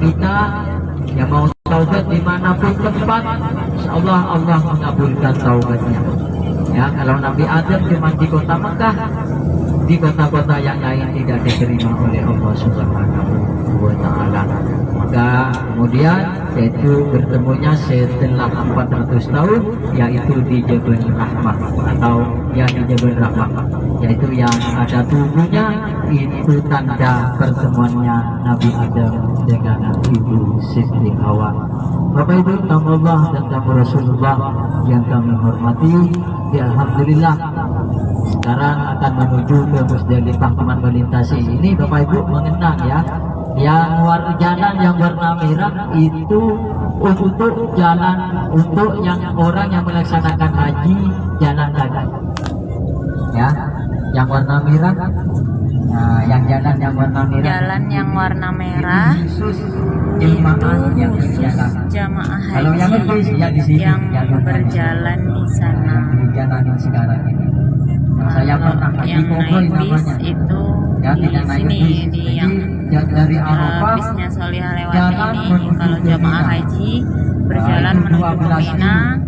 kita yang mau taubat dimanapun tempat, insyaallah Allah mengabulkan taubatnya. Ya, kalau Nabi Adam cuma di kota Mekah, di kota-kota yang lain tidak diterima oleh Allah Subhanahu wa Ta'ala. Maka kemudian yaitu bertemunya setelah 400 tahun, yaitu di Jabal Rahmah atau yang di Jabal Rahmah, yaitu yang ada tubuhnya, itu tanda pertemuannya Nabi Adam dengan Ibu Siti Hawa. Bapak Ibu tamu Allah dan tamu Rasulullah yang kami hormati, alhamdulillah sekarang akan menuju ke Musdalifah. Teman melintasi ini Bapak Ibu mengenang ya, yang jalan yang warna merah itu untuk jalan untuk yang orang yang melaksanakan haji jalan kaki ya, yang warna merah. Nah, yang jalan yang warna merah, jalan yang warna merah itu khusus jamaah haji yang berjalan di sana. Jalan yang sekarang ini saya pernah yang naik bis itu ya, di sini di yang dari Arafah bisnya Solihah lewat ini. Kalau jamaah haji berjalan menuju ke Mina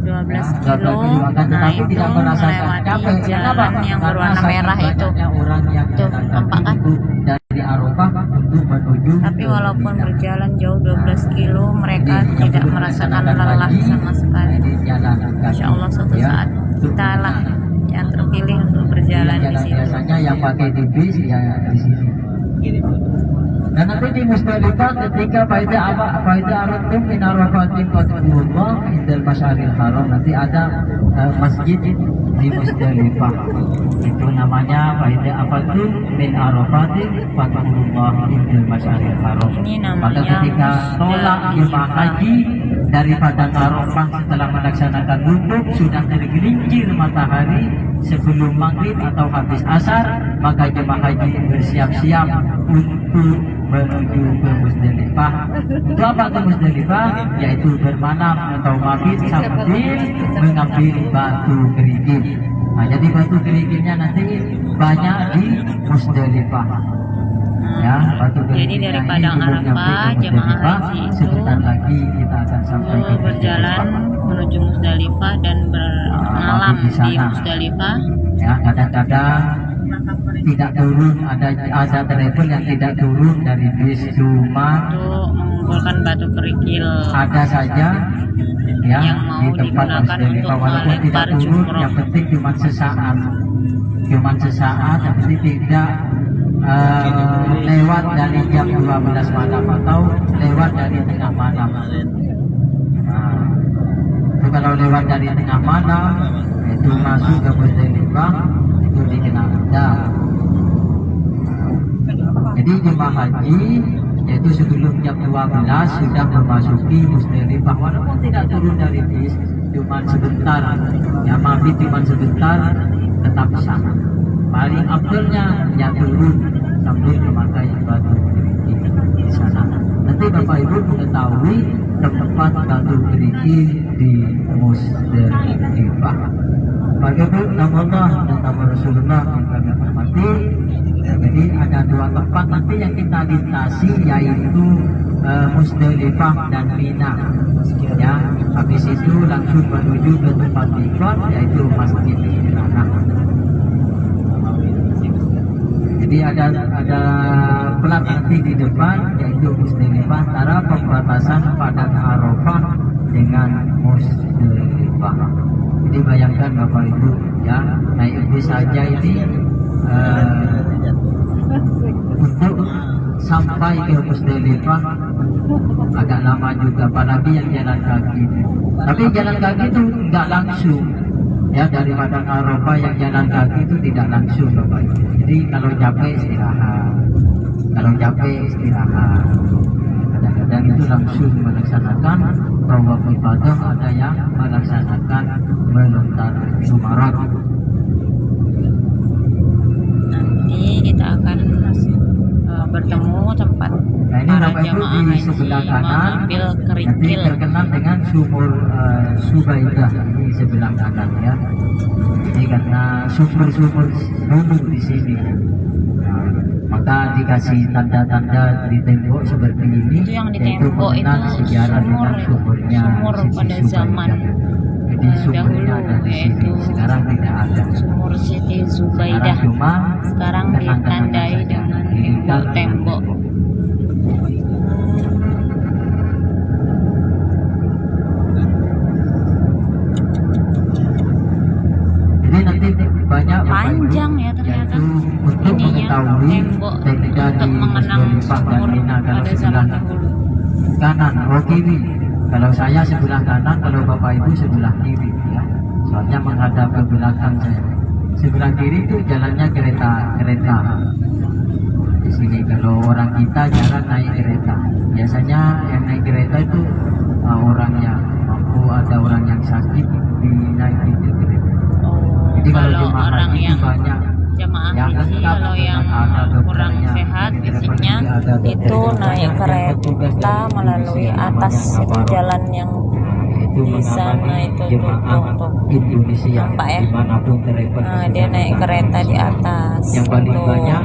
12 kilo, nah itu melewati jalan yang berwarna merah itu tuh nampak kan. Dari Arafah untuk menuju, tapi walaupun berjalan jauh 12 kilo mereka tidak merasakan lelah sama sekali. Insya Allah suatu saat kita lah yang terpilih untuk berjalan di sini. Biasanya yang pakai di bis ya di sini. Dan nanti di Musdalifah ketika faida aratum min arafatin fadhkurullah indal masyaril haram, nanti ada masjid di Musdalifah. Itu namanya faida aratum min arafatin fadhkurullah indal masyaril haram. Maka ketika tolak jemaah haji dari padang Arafah setelah melaksanakan wudhu, sudah tergelincir matahari sebelum maghrib atau habis asar, maka jemaah haji bersiap-siap untuk menuju ke Musdalifah. Untuk apa ke Musdalifah? Yaitu bermanam atau mabit sambil mengambil batu kerikil. Nah, jadi batu kerikilnya nanti banyak di Musdalifah. Ya, jadi dari padang Arafah jemaah haji itu lagi kita akan sampai berjalan menuju Musdalifah dan bermalam di Musdalifah. Ya, kadang-kadang tidak turun, ada travel yang tidak turun dari bis, cuma untuk mengumpulkan batu kerikil. Ada saja ya yang mau di tempat Musdalifah, walaupun tidak turun, yang penting cuma sesaat, yang penting tidak lewat dari jam 12 malam atau lewat dari tengah malam. Nah, itu kalau lewat dari tengah malam itu masuk ke Musdalifah itu dikenal adab. Jadi jemaah haji yaitu sebelum jam 12 sudah memasuki Musdalifah, walaupun tidak turun dari bis, cuma sebentar ya, mabit cuma sebentar, tetap sah. Paling afdalnya ya turun sambil memakai batu kerikil di sana. Nanti Bapak Ibu mengetahui tempat batu kerikil di Musdalifah. Bapak Ibu, nama Allah dan nama Rasulullah yang kami hormati. Jadi ada dua tempat nanti yang kita lintasi, yaitu Musdalifah dan Mina. Ya, habis itu langsung menuju ke tempat miqat, yaitu Masjid Mina. Jadi ada plat nanti di depan, yaitu Musdalifah, antara pembatasan padang Arafah dengan Musdalifah. Jadi bayangkan Bapak Ibu ya, naik bis saja ini untuk sampai ke Musdalifah agak lama juga, apalagi yang jalan kaki. Tapi jalan kaki itu tidak langsung ya, dari padang Arafah yang jalan kaki itu tidak langsung Bapak Ibu. Jadi kalau capek istirahat, kadang-kadang itu langsung melaksanakan tawaf ibadah, ada yang melaksanakan melontar jumarat. Nanti kita akan bertemu tempat para jamaah haji mengambil kerikil. Terkenal dengan sumur Subaidah di sebelah kanan ya. Ini karena sumur dulu di sini. Nah, maka dikasih tanda-tanda di tembok seperti ini, Itu yang di yaitu tembok mengenal itu sejarah dengan sumur, sumurnya sumur Siti pada Zubaidah. zaman Jadi sumurnya dahulu, ada di sini, yaitu sekarang tidak ada. sumur Siti Sekarang Zubaidah. cuma Sekarang kenang-kenangan ditandai saja. dengan Ditinggal tembok-tembok. Jadi nanti banyak Bapak Ibu, Panjang ya ternyata yaitu untuk ininya, mengetahui tembok tenda untuk di mengenang Musdalifah dan sumur Mina kalau pada sebelah zaman dahulu. kanan, kiri. Kalau saya sebelah kanan, kalau Bapak Ibu sebelah kiri, ya. Soalnya menghadap ke belakang saya. Sebelah kiri itu jalannya kereta. Di sini kalau orang kita jarang naik kereta. Biasanya yang naik kereta itu orang yang mampu, ada orang yang sakit dinaikin di kereta. Jadi kalau Kalau jemaah orang haji itu yang banyak jemaah yang haji, lengkap kalau dengan yang ada kurang dokternya, sehat dari fisiknya ada dokter itu yang naik banyak yang bertugas kereta dari melalui Indonesia, atas namanya itu Kabarok. jalan yang Itu di sana mengamati itu jemaah tuh. Indonesia Nampak ya? dimanapun travel. Nah, dia naik kereta di atas Yang paling untuk banyak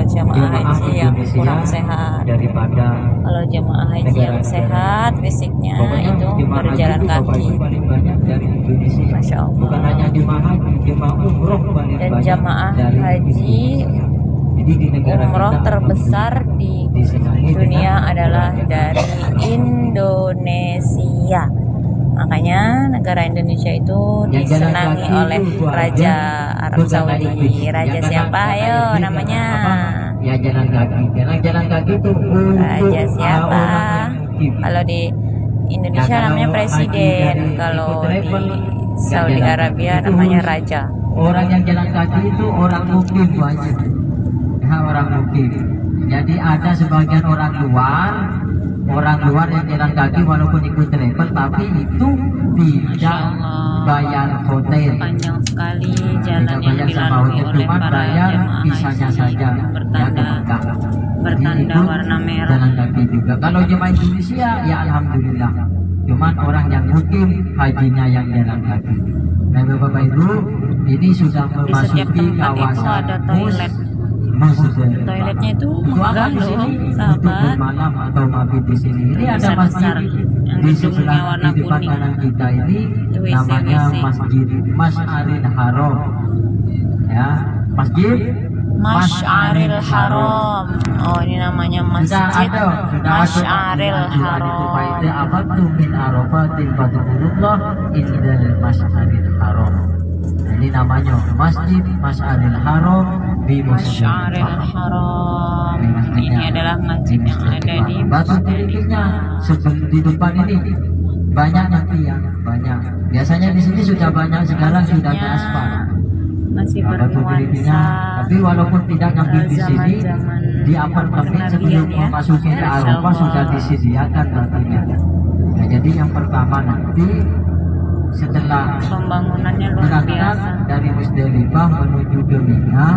jemaah haji yang Indonesia kurang sehat. daripada Kalau jemaah haji yang negara-negara. sehat fisiknya Pokoknya itu jemaah haji berjalan itu Bapak kaki. Ibu paling banyak dari Indonesia. Masya Allah. Bukan hanya jemaah haji, jemaah umroh paling Dan banyak jamaah dari haji Indonesia. Jadi di negara umroh kita, terbesar di disenangi dunia dengan adalah orang dari Indonesia. Makanya negara Indonesia itu yang jalan disenangi kaki oleh itu Raja Arab bukan naik Saudi. bis. Raja Yang siapa? naik Ayo bis, namanya. apa? Ya jalan kaki. Jalan kaki itu untuk Raja siapa? orang yang mungkin. Kalau di Indonesia Nah, kalau namanya haji presiden, dari kalau ikut di travel, Saudi jalan Arabia kaki itu namanya khusus. raja. Orang yang jalan kaki itu orang mukim banyak. Ya, orang mukim. Jadi ada sebagian orang luar yang jalan kaki walaupun ikut travel, tapi itu Masya tidak Allah. bayar hotel. Panjang sekali Tidak jalan yang bayar sama dilalui hotel, oleh cuma para bayar jemaah visanya haji saja. Ya, ke bertanda Mekah. Jadi bertanda itu warna merah. jalan kaki juga. Kalau jemaah Indonesia ya alhamdulillah. Cuman orang yang mukim hajinya yang jalan kaki. Nah Bapak Ibu, ini sudah Di setiap memasuki tempat itu kawasan ada toilet. Musdalifah. Toiletnya itu Untuk apa megah di loh, sini? Untuk sahabat. bermalam atau mabit di sini. Ini ada masjid Besar-besar yang di gedungnya sebelah warna di depan kuning. kanan kita ini Itu WC. namanya Masjid Masy'aril Haram. Ya, Masjid Masy'aril Haram. Oh, ini namanya Sudah Masjid ada Masy'aril itu Haram. apa tuh min Arafatil Fadlullah indal Masy'aril Haram. Nah, ini namanya Masjid Masy'aril Haram di Masy'aril Musdalifah. Haram. Ini Ini adalah masjid yang ada di batu titiknya di depan ini banyak nanti ya, banyak. Biasanya di sini sudah banyak, sekarang sudah di aspal. Masih Nah, batu titiknya, bernuansa tapi walaupun tidak ngambil di sini, zaman-zaman di apartemen sebelum kenabian ya. memasuki ke Masya Arafah Allah. sudah disediakan batunya. Nah, jadi yang pertama nanti setelah Pembangunannya luar berangkat biasa. dari Musdalifah menuju ke Mina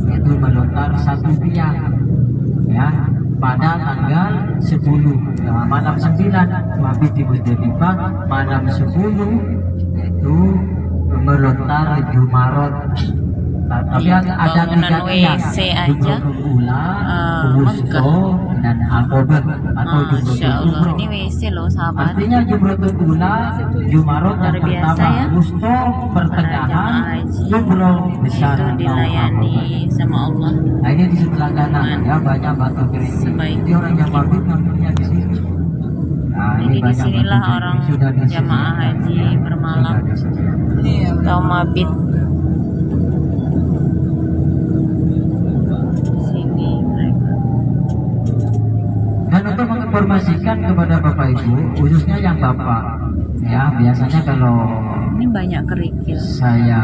itu melontar satu tiang ya pada tanggal 10 nah, malam 9 habis di Musdalifah malam 10 itu melontar Jumarot. Tapi ada Bangunan 3 tiang WC aja, Jumrotul Ula, megah. Wusto dan Aqobah atau Masya Jumrotul Allah, Kubro. ini WC loh sahabat. Artinya Jumrotul Ula, Jumarot yang Luar biasa pertama, ya. Wusto Para pertengahan, jemaah haji Jumro besar itu atau dilayani Aqobah. sama Allah. Nah ini di sebelah kanan ya banyak batu keriting. Sebaik. Jadi orang yang mabit ngambilnya di sini. Nah Jadi banyak disinilah batu orang keriting. Sudah disediakan. jamaah haji bermalam Sudah disediakan. atau mabit. Sini mereka. Dan untuk menginformasikan kepada Bapak Ibu, khususnya yang Bapak, ya biasanya kalau Ini banyak kerikil. saya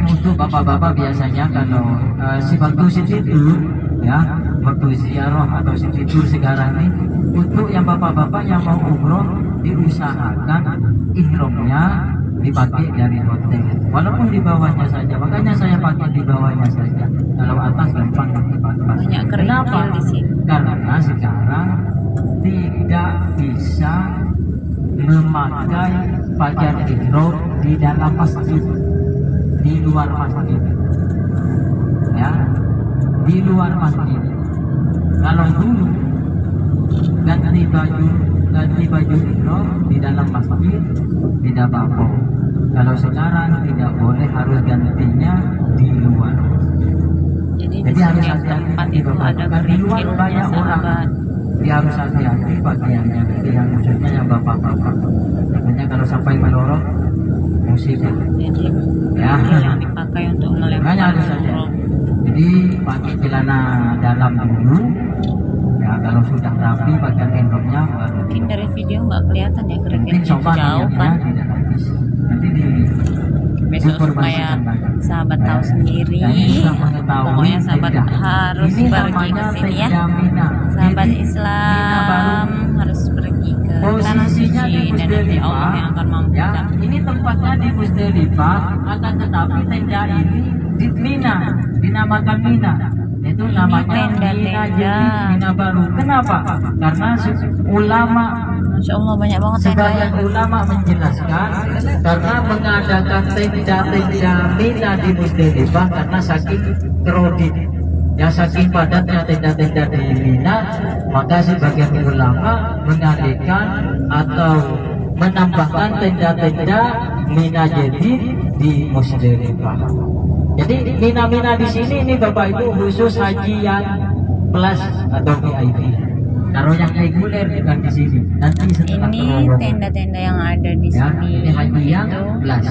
untuk bapak-bapak biasanya kalau si waktu tidur ya waktu ziarah atau si tidur sekarang ini untuk yang bapak-bapak yang mau umroh diusahakan ihramnya dipakai dari hotel walaupun di bawahnya saja, makanya saya pakai di bawahnya saja, kalau atas gampang dipakai. Banyak kerikil Kenapa? di sini. Karena sekarang tidak bisa memakai pakaian ihram di dalam masjid. di luar masjid. Ya, di luar masjid. Kalau dulu ganti baju ihram di dalam masjid tidak apa-apa. Kalau sekarang tidak boleh, harus gantinya di luar. Jadi di Jadi harus setiap hati-hati tempat di itu Bapak. ada Kan di luar kerikilnya, banyak orang. sahabat. Dia harus hati-hati pakaiannya, yang khususnya yang bapak-bapak. Makanya kalau sampai melorot musibah. Jadi Ya. kerikil yang dipakai untuk Makanya melempar harus hati-hati. jumroh. Jadi pakai celana dalam dulu. Ya, kalau sudah rapi pakai endoknya baru. Mungkin dari video nggak kelihatan ya Mungkin kerikilnya coba jauh kan. tidak habis. Nanti di Besok supaya informasikan lagi. sahabat tahu sendiri. Dan ini sudah mengetahui Pokoknya sahabat tenda. harus Ini pergi ke namanya sini ya. tenda Mina. Sahabat Jadi, Mina baru Islam harus pergi ke tanah posisinya suci di dan nanti Musdalifah. Allah yang akan Ya, mampukan. ini tempatnya di Musdalifah, akan tetapi tenda ini di Mina, dinamakan Mina. Itu Ini namanya tenda-tenda. Mina, jadi Mina baru. Kenapa? Karena ulama, Masya Allah banyak banget sebagian tendanya. ulama menjelaskan karena mengadakan tenda-tenda Mina di Musdalifah karena saking kredit. Ya, saking padatnya tenda-tenda di Mina, maka sebagian ulama mengadakan atau menambahkan tenda-tenda Mina jadi di Musdalifah. Jadi Mina di sini ini Bapak Ibu khusus haji yang plus atau VIP. Kalau yang reguler bukan di sini. Nanti setelah Ini terowongan. tenda-tenda yang ada di Ya, sini ini haji yang itu. plus.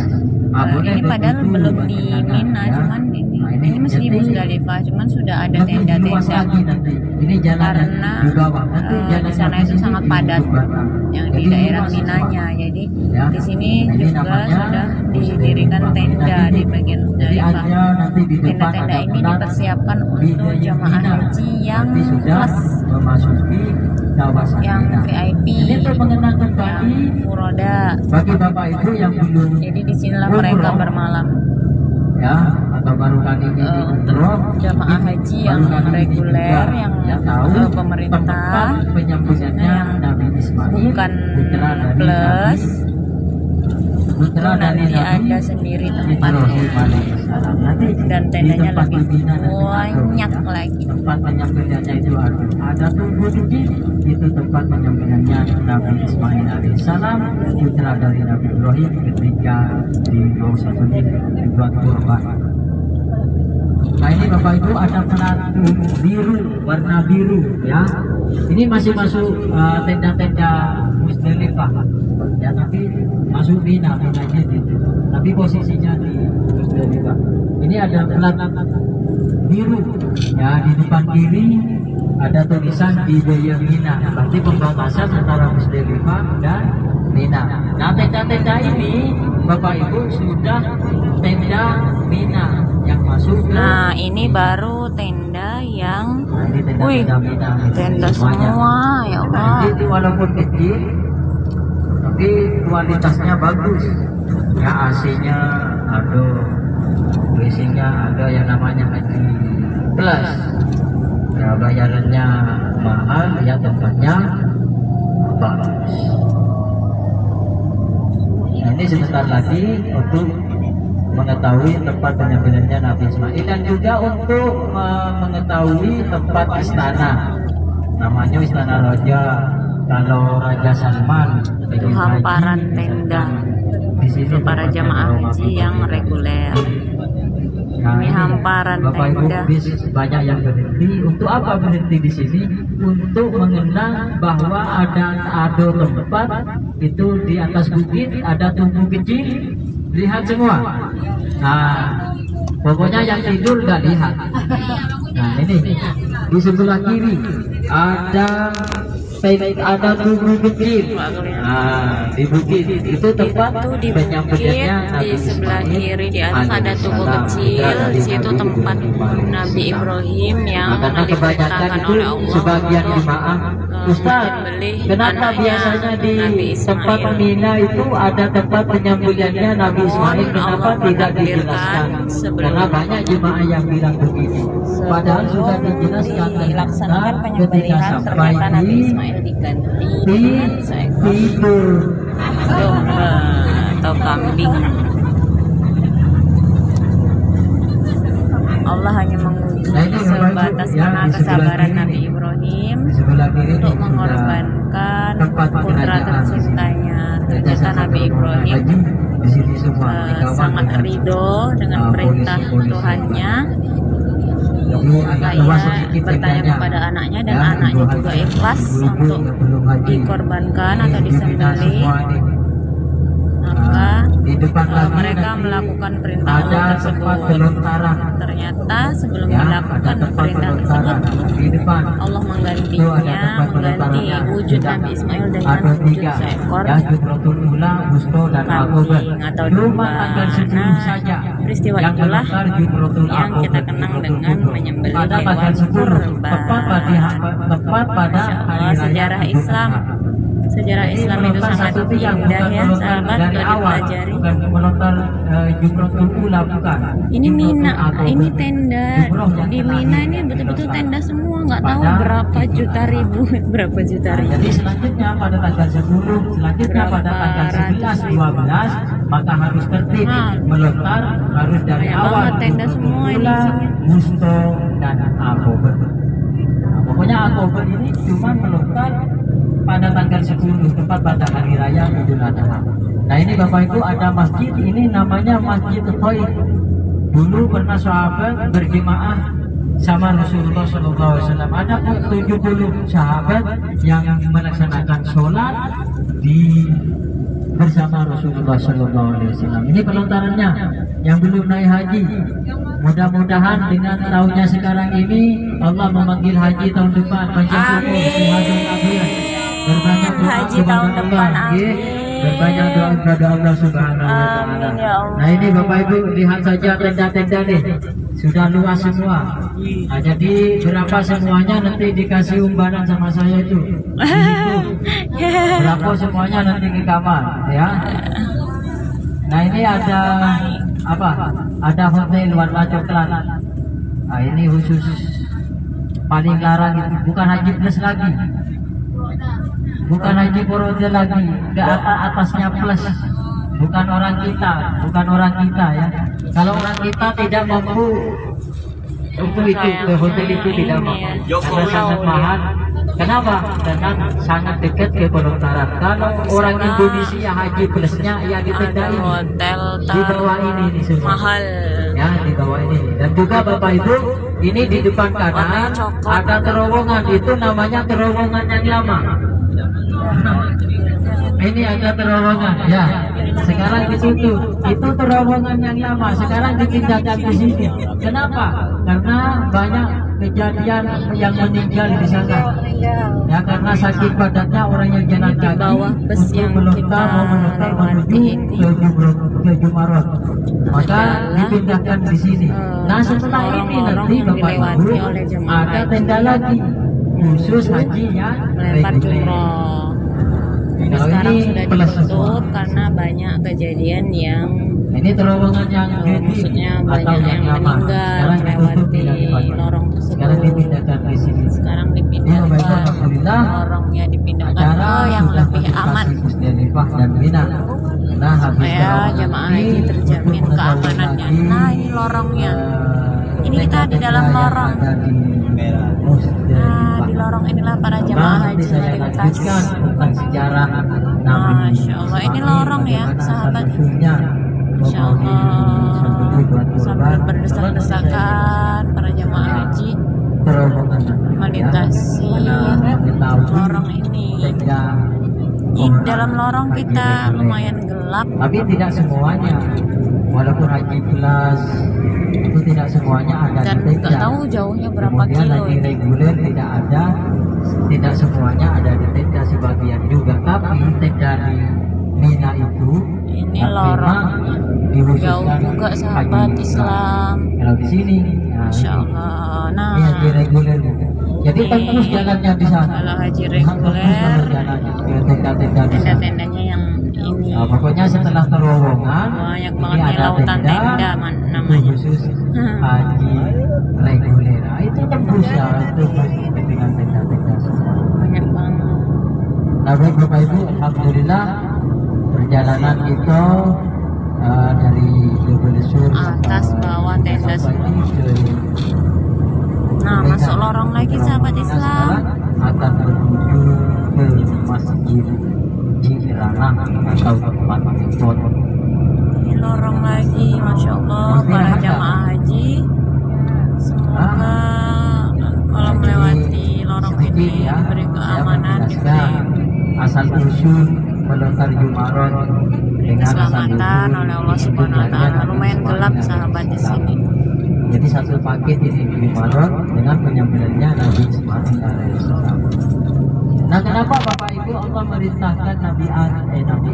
Ini padahal belum di Mina, cuman ini masih di Musdalifah, cuman sudah ada Lebih luas tenda-tenda lagi nanti. Ini jalan karena di bawah. Nanti jalan di sana itu sangat padat yang di daerah Minanya. Jadi Ya, di sini ini juga namanya sudah didirikan tenda di bagian Jadi Musdalifah. ada nanti di depan Tenda-tenda ada ini pelat dipersiapkan di untuk Jaya jamaah Mina. haji yang Nanti sudah plus, memasuki kawasan yang Mina. VIP, Ini untuk mengenang yang kembali furoda. bagi Bapak Ibu yang belum Jadi disinilah umroh, mereka bermalam. ya, atau baru kali ini Untuk umroh, jamaah haji yang baru kali ini reguler juga yang tahu pemerintah tempat penyembelihannya Nabi Ismail, bukan putra dari plus, putra itu dari nanti Nabi ada sendiri Ibrahim tempatnya alaihissalam. Nanti dan di tendanya tempat lebih Medina nanti banyak ada lagi. tempat penyembelihannya itu ada tubuh tinggi, itu tempat penyembelihannya Nabi Ismail alaihissalam, putra dari Nabi Ibrahim ketika di Rausatul dibuat kurban. Nah, ini Bapak Ibu ada pelatu biru, warna biru ya. Ini masih masuk tenda-tenda Musdalifah. Ya, tapi masuk Mina jadi. Tapi posisinya di Musdalifah. Ini ada pelat biru ya, di depan kiri ada tulisan di Jaya Mina. Berarti pembatasan antara Musdalifah dan Mina. Nah, tenda-tenda ini Bapak Ibu sudah tenda Mina yang masuk ke. Nah, ini baru tenda yang Nah, ini wih, tenda-tenda Mina. tenda Semuanya. semua ya Nah, Allah. ini walaupun kecil tapi kualitasnya bagus ya, AC-nya ada, WC-nya ada, yang namanya haji plus ya, bayarannya mahal ya, tempatnya bagus. Nah, ini sebentar lagi untuk mengetahui tempat penyembelihannya Nabi Ismail dan juga untuk mengetahui tempat istana, namanya Istana Raja. Kalau Raja Salman Itu hamparan tenda di sini untuk para jamaah haji yang reguler. Nah, Ini hamparan Bapak Ibu tenda. banyak yang berhenti. Untuk apa berhenti di sini? Untuk mengenang bahwa ada tempat itu di atas bukit, ada tubuh kecil. Lihat semua. Nah, pokoknya yang tidur nggak lihat. Nah, ini di sebelah kiri ada tubuh kecil. Nah, di bukit itu tempat Itu di bukit, penyembelihannya Nabi di sebelah Ismail kiri di atas ada tubuh alaihissalam. kecil. Di situ Nabi tempat Ibrahim Nabi alaihissalam. Ibrahim yang Nah, karena kebanyakan diperintahkan itu oleh Allah sebagian untuk jemaah, Ustaz, menyembelih kenapa anaknya biasanya di Nabi tempat Ismail. Mina itu ada tempat penyembelihannya Nabi Ismail, kenapa Allah tidak menakdirkan dijelaskan? sebelum Karena banyak jemaah yang bilang begini. Padahal sudah dijelaskan dilaksanakan ketika penyembelihan sampai ternyata Nabi di Ismail diganti dengan seekor tidur. domba atau kambing. Allah hanya menguji Nah, ini sebatas ya, mana di sebelah kesabaran kiri. Nabi Ibrahim Di sebelah kiri untuk sudah mengorbankan tempat putra kerajaan di sini. tercintanya. Dan Ternyata jasa Nabi satu Ibrahim haji di sini semua dikawal sangat dengan, ridho dengan perintah polisi-polisi. Tuhannya. Jadi agak Maka luas ia sedikit bertanya tendanya. kepada anaknya dan Ya, anaknya ibu juga haji, ikhlas ibu-ibu untuk yang belum haji. dikorbankan Ini atau dibina disembelih. semua ini. Maka Di depan lagi mereka nanti melakukan perintah ada Allah tempat tersebut. pelontaran. Ternyata sebelum Ya, ada dilakukan tempat perintah pelontaran tersebut, di depan. Allah Itu ada menggantinya, tempat mengganti pelontarannya. wujud Sudah Nabi Ismail dengan ada wujud 3 seekor ya, Jumratul Ula, Wusto dan Aqobah. kambing atau Cuma domba. tanggal 10 Nah, saja peristiwa yang itulah melontar Jumratul yang kita Aqobah, kenang Jumratul dengan Wusto. menyembelih Pada tanggal hewan 10 kurban. tepat pada Masya hari Allah, raya sejarah Idul Islam. Adha. Sejarah Jadi Islam itu melontar sangat satu tiang, indah bukan ya melontar sahabat, dari kalau awal, dipelajari. bukan melontar Jumratul Ula, bukan. Ini Jumratul Mina, Aqobah. ini tenda Jumroh yang di terakhir Mina ini betul-betul dilontar. tenda semua, nggak tahu Pada berapa Idul juta Adha. ribu, berapa juta Nah, ribu. jadi selanjutnya pada tanggal 10, selanjutnya pada Berapa tanggal 11, 12, maka harus tertib Nah. melontar, harus dari Banyak awal. banget tenda semua ini Ula, isinya. Wusto dan Aqobah. Nah, pokoknya Aqobah ini cuma melontar pada tanggal 10, tepat pada hari raya Idul Adha. Nah, ini Bapak Ibu ada masjid, ini namanya Masjid Khair. Dulu pernah sahabat berjemaah sama Rasulullah SAW. Ada 70 sahabat yang melaksanakan sholat di bersama Rasulullah SAW. Ini pelontarannya yang belum naik haji. Mudah-mudahan dengan tahunnya sekarang ini Allah memanggil haji tahun depan. Berbanyak doa Haji kepada tahun Allah. depan, Nggih. amin. Berbanyak doa kepada Allah Subhanahu wa Ta'ala. Amin, ya Allah. Nah, ini Bapak Ibu lihat saja tenda-tenda nih, sudah luas semua. Nah, jadi berapa semuanya nanti dikasih umbanan sama saya itu. Berapa semuanya nanti ke kamar, ya. Nah, ini ada apa? Ada hotel warna coklat. Nah, ini khusus paling larang itu, bukan haji plus lagi. Bukan haji forodil lagi, ke atasnya plus. Bukan orang kita, ya. Kalau orang kita tidak mampu untuk itu, ke hotel itu tidak mampu, karena sangat mahal. Kenapa? Karena sangat dekat ke pelontaran. Kalau orang Indonesia haji plusnya ya di tenda ini, Hotel di bawah ini nih semua. mahal. Ya, di bawah ini. Dan juga Bapak Ibu, ini di depan kanan ada terowongan, itu namanya terowongan yang lama. Ini ada terowongan, ya. Sekarang ditutup. Itu terowongan yang lama. Sekarang dipindahkan ke sini. Kenapa? Karena banyak kejadian yang meninggal di sana. Ya, karena saking padatnya orang yang jalan kaki bawah bus untuk yang melontar, kita lewati menuju ke Jumarat. Maka dipindahkan di sini. Nah, setelah ini lorong-lorong nanti yang Bapak dilewati Ibu oleh jemaah ada haji. tenda lagi khusus haji yang Melempar reguler. jumroh. Ini Kalau sekarang ini sudah plus ditutup semua. karena banyak kejadian yang Ini terowongan yang maksudnya atau banyak yang lama. meninggal Sekarang ditutup, melewati tidak dipakai. lorong Sekarang tersebut. dipindahkan di sini. Sekarang Ini Bapak Ibu, dipindahkan, alhamdulillah lorongnya dipindahkan acara ke yang sudah lebih aman konsultasi Musdalifah dan Mina. Nah, habis supaya terowongan jemaah ini, haji terjamin untuk mengetahui keamanannya. lagi, Nah, ini lorongnya. Ini kita di tenda-tenda dalam yang lorong. ada di Nah, Musdalifah. di lorong inilah para jemaah Nah, nanti haji saya melintas. lanjutkan tentang sejarah Nabi Masya Allah, ini Ismail, lorong ya, bagaimana sahabat. asal-usulnya Masya membawa disembelih buat Allah, sambil kurban. berdesak-desakan para jemaah haji Terowongan melintasi lorong ini. Di dalam lorong kita lumayan gelap. Tapi tidak semuanya, walaupun haji kelas itu tidak semuanya ada Dan di nggak tenda. tahu jauhnya berapa Kemudian kilo haji ini. reguler tidak ada, tidak semuanya ada di tenda, sebagian juga. Tapi tenda di Mina itu Ini memang lorongnya dihususkan jauh juga sahabat haji Islam. Kalau di sini, Masya Allah. Nah, ini haji reguler. Jadi tembus jalannya di sana. kalau haji Tembus reguler, jalannya ke tenda-tenda di sana. tenda-tendanya yang ini Nah, pokoknya setelah terowongan banyak ini banget nih ada lautan tenda itu namanya. khusus haji reguler. Nah, itu tembus ya, tembus dengan tenda-tenda semua. Banyak banget. Nah, baik Bapak Ibu, alhamdulillah perjalanan kita dari Jebel Sur Atas, bawah, tenda semua. Nah, Mereka masuk lorong lagi sahabat Islam. akan menuju ke Masjid Jiranah atau tempat ikut. Ini lorong lagi, masya Allah, para jamaah haji. Semoga kalau melewati lorong ini diberi keamanan, diberi asal usul melontar Jumaron dengan keselamatan oleh Allah Subhanahu Wa Taala. Lumayan gelap sahabat di sini. Jadi satu paket ini Jumaron dengan penyambilannya Nabi Ismail alaihissalam. Nah, kenapa Bapak Ibu Allah merintahkan Nabi Adam? Nabi